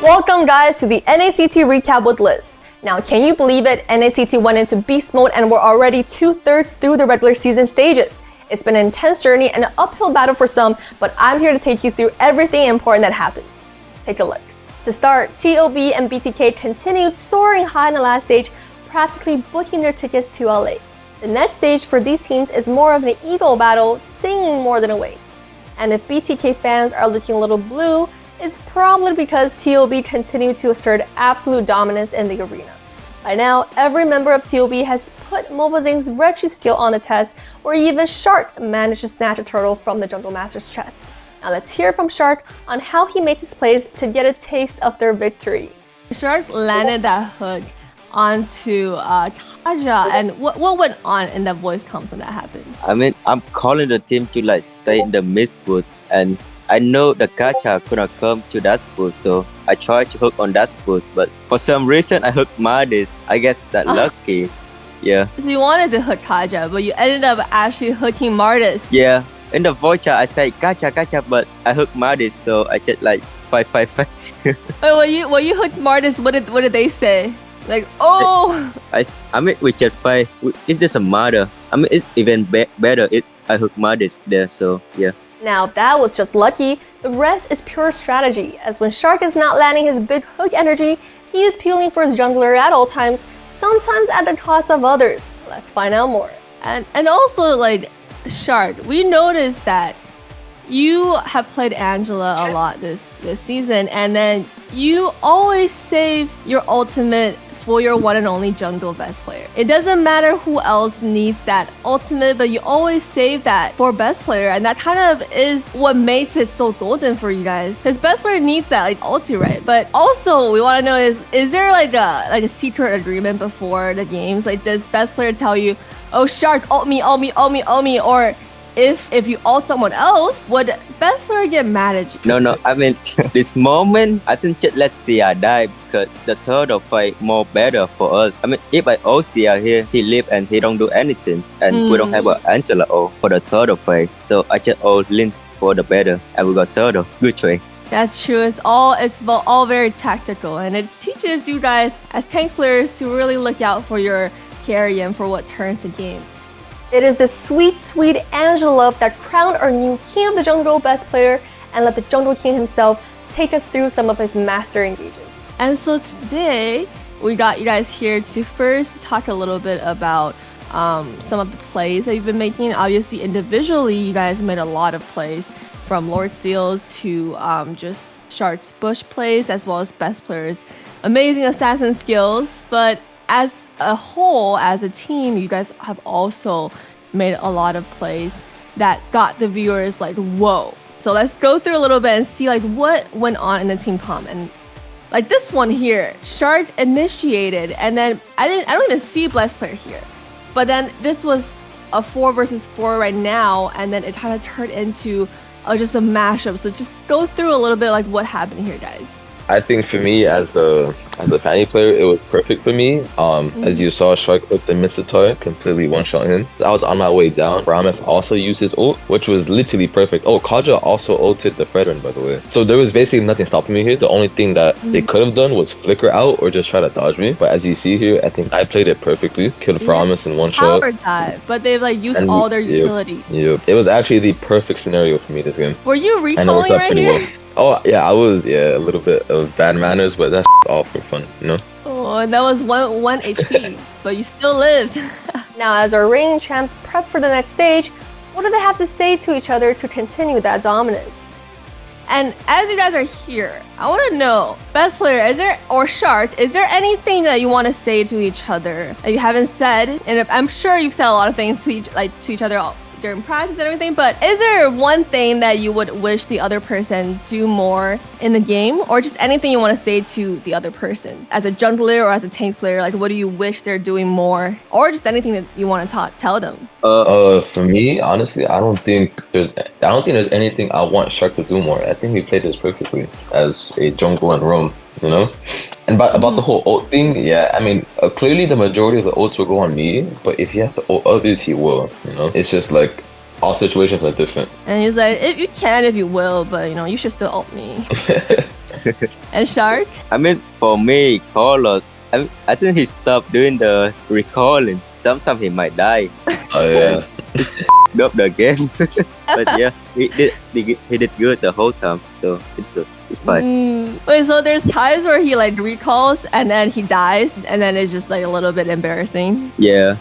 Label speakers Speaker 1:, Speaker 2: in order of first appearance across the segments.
Speaker 1: Welcome guys to the NACT recap with Liz. Now can you believe it, NACT went into beast mode and we're already 2/3 through the regular season stages. It's been an intense journey and an uphill battle for some, but I'm here to take you through everything important that happened. Take a look. To start, TOB and BTK continued soaring high in the last stage, practically booking their tickets to LA. The next stage for these teams is more of an ego battle, stinging more than it waits. And if BTK fans are looking a little blue, it's probably because TOB continued to assert absolute dominance in the arena. By now, every member of TOB has put Mobazing's Retry skill on the test, or even Shark managed to snatch a turtle from the Jungle Master's chest. Now let's hear from Shark on how he made his plays to get a taste of their victory.
Speaker 2: Shark landed that hook onto Kaja, and what went on in that voice comms when that happened?
Speaker 3: I mean, I'm calling the team to stay in the mid spot, and I know the Kacha couldn't come to that spot, so I tried to hook on that spot, but for some reason I hooked Madis. I guess that lucky. Yeah.
Speaker 2: So you wanted to hook Kaja, but you ended up actually hooking Martis.
Speaker 3: Yeah. In the voice chat I said Kacha, but I hooked Madis, so I just 555.
Speaker 2: Wait, when you hooked Martis, what did they say? Like, oh!
Speaker 3: I mean, we just fight. It's just a matter. I mean, it's even better if I hook Madis there, so yeah.
Speaker 1: Now that was just lucky, the rest is pure strategy, as when Shark is not landing his big hook energy, he is peeling for his jungler at all times, sometimes at the cost of others. Let's find out more.
Speaker 2: And also, Shark, we noticed that you have played Angela a lot this season, and then you always save your ultimate for your one and only jungle best player. It doesn't matter who else needs that ultimate, but you always save that for best player, and that kind of is what makes it so golden for you guys. Because best player needs that ulti, right? But also we want to know is there a secret agreement before the games? Does best player tell you, oh Shark, ult me, or if you ult someone else, would best player get mad at you?
Speaker 3: No, I mean, this moment, I think just let's see I die, because the turtle fight more better for us. I mean, if I ult Sia here, he live and he don't do anything, and we don't have an Angela ult for the turtle fight, so I just ult Lin for the better, and we got turtle. Good trade.
Speaker 2: That's true. It's all very tactical, and it teaches you guys as tank players to really look out for your carry and for what turns the game.
Speaker 1: It is this sweet, sweet Angela that crowned our new King of the Jungle best player and let the Jungle King himself take us through some of his master engages.
Speaker 2: And so today, we got you guys here to first talk a little bit about some of the plays that you've been making. Obviously, individually, you guys made a lot of plays, from Lord Steals to just Shark's Bush plays, as well as best players' amazing assassin skills. But as a whole, as a team, you guys have also made a lot of plays that got the viewers whoa. So let's go through a little bit and see what went on in the team comm. And this one here, Shark initiated, and then I don't even see best player here, but then this was a 4 versus 4 right now, and then it kind of turned into just a mashup. So just go through a little bit what happened here, guys.
Speaker 4: I think for me, as the Fanny player, it was perfect for me. As you saw, Shark hooked the Misatar, completely one-shot him. I was on my way down. Rames also used his ult, which was literally perfect. Oh, Kaja also ulted the Fredrin, by the way. So there was basically nothing stopping me here. The only thing that they could have done was flicker out or just try to dodge me. But as you see here, I think I played it perfectly. Killed Rames in one shot.
Speaker 2: Power dive, but they've used all their utility.
Speaker 4: Yep. It was actually the perfect scenario for me this game.
Speaker 2: Were you recalling right here?
Speaker 4: Well. Oh yeah, I was a little bit of bad manners, but that's all for fun, you know.
Speaker 2: Oh, and that was one HP, but you still lived.
Speaker 1: Now, as our reigning champs prep for the next stage, what do they have to say to each other to continue that dominance?
Speaker 2: And as you guys are here, I want to know, best player, or Shark, is there anything that you want to say to each other that you haven't said? And I'm sure you've said a lot of things to each other during practice and everything, but is there one thing that you would wish the other person do more in the game, or just anything you want to say to the other person as a jungler or as a tank player? What do you wish they're doing more, or just anything that you want to tell them?
Speaker 4: For me, honestly, I don't think there's anything I want Shark to do more. I think we played this perfectly as a jungle and roam, you know. And about the whole ult thing, yeah, I mean, clearly the majority of the ults will go on me, but if he has to ult others, he will, you know? It's just all situations are different.
Speaker 2: And he's like, if you will, but you should still ult me. And Shark?
Speaker 3: I mean, for me, Carlos, I think he stopped doing the recalling. Sometimes he might die.
Speaker 4: Oh yeah.
Speaker 3: Up the game. But yeah, he did good the whole time. So it's fine.
Speaker 2: Wait, so there's times where he like recalls and then he dies, and then it's just like a little bit embarrassing.
Speaker 3: Yeah.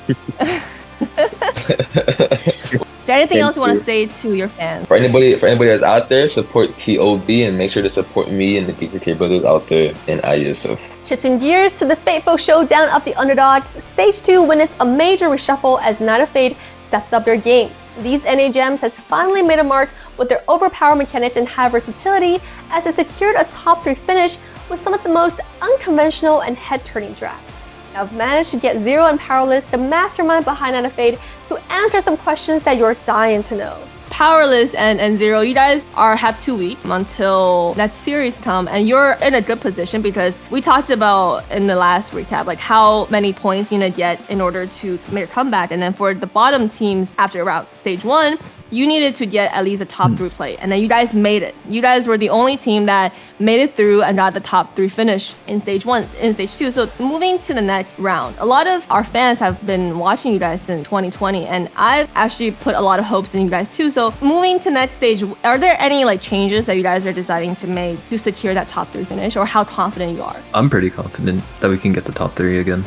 Speaker 2: Is there anything
Speaker 3: Thank
Speaker 2: else you want
Speaker 3: you.
Speaker 2: to say to your fans?
Speaker 4: For anybody that's out there, support TOB and make sure to support me and the BTK brothers out there in ISF.
Speaker 1: Shifting gears to the fateful showdown of the underdogs, Stage 2 witnessed a major reshuffle as Night of Fate stepped up their games. These NA Gems has finally made a mark with their overpowered mechanics and high versatility as they secured a top 3 finish with some of the most unconventional and head-turning drafts. Now, I've managed to get Zero and Powerless, the mastermind behind Night of Fate, to answer some questions that you're dying to know.
Speaker 2: Powerless and Zero, you guys have 2 weeks until that series come, and you're in a good position because we talked about in the last recap like how many points you need to get in order to make a comeback, and then for the bottom teams after around stage 1, you needed to get at least a top 3 play, and then you guys made it. You guys were the only team that made it through and got the top 3 finish in stage 1, in stage 2. So moving to the next round, a lot of our fans have been watching you guys since 2020, and I've actually put a lot of hopes in you guys too. So moving to next stage, are there any like changes that you guys are deciding to make to secure that top 3 finish, or how confident you are?
Speaker 5: I'm pretty confident that we can get the top 3 again.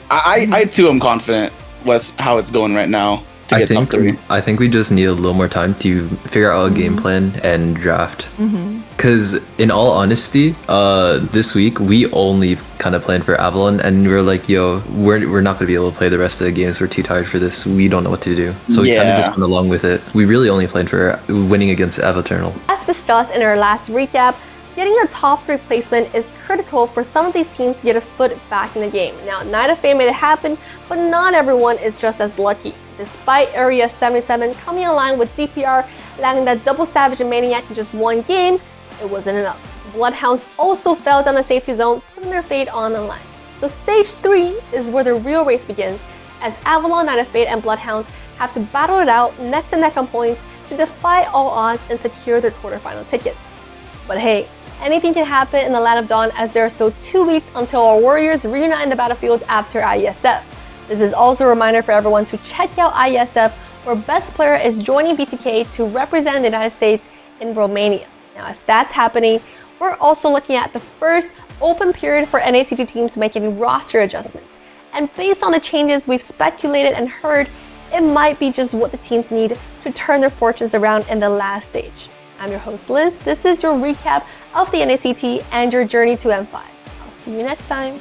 Speaker 6: I too am confident with how it's going right now to get top 3.
Speaker 5: I think we just need a little more time to figure out a game plan and draft. Because in all honesty, this week we only kind of planned for Avalon, and we were like, yo, we're not going to be able to play the rest of the games. We're too tired for this. We don't know what to do. So we kind of just went along with it. We really only planned for winning against Avaternal.
Speaker 1: As discussed in our last recap, getting a top 3 placement is critical for some of these teams to get a foot back in the game. Now, Night of Fate made it happen, but not everyone is just as lucky. Despite Area 77 coming online with DPR landing that double Savage and Maniac in just 1 game, it wasn't enough. Bloodhounds also fell down the safety zone, putting their fate on the line. So stage 3 is where the real race begins, as Avalon, Night of Fate, and Bloodhounds have to battle it out neck to neck on points to defy all odds and secure their quarterfinal tickets. But hey, anything can happen in the Land of Dawn, as there are still 2 weeks until our warriors reunite in the battlefield after IESF. This is also a reminder for everyone to check out IESF, where Best Player is joining BTK to represent the United States in Romania. Now, as that's happening, we're also looking at the first open period for NACT teams making roster adjustments. And based on the changes we've speculated and heard, it might be just what the teams need to turn their fortunes around in the last stage. I'm your host, Liz. This is your recap of the NACT and your journey to M5. I'll see you next time.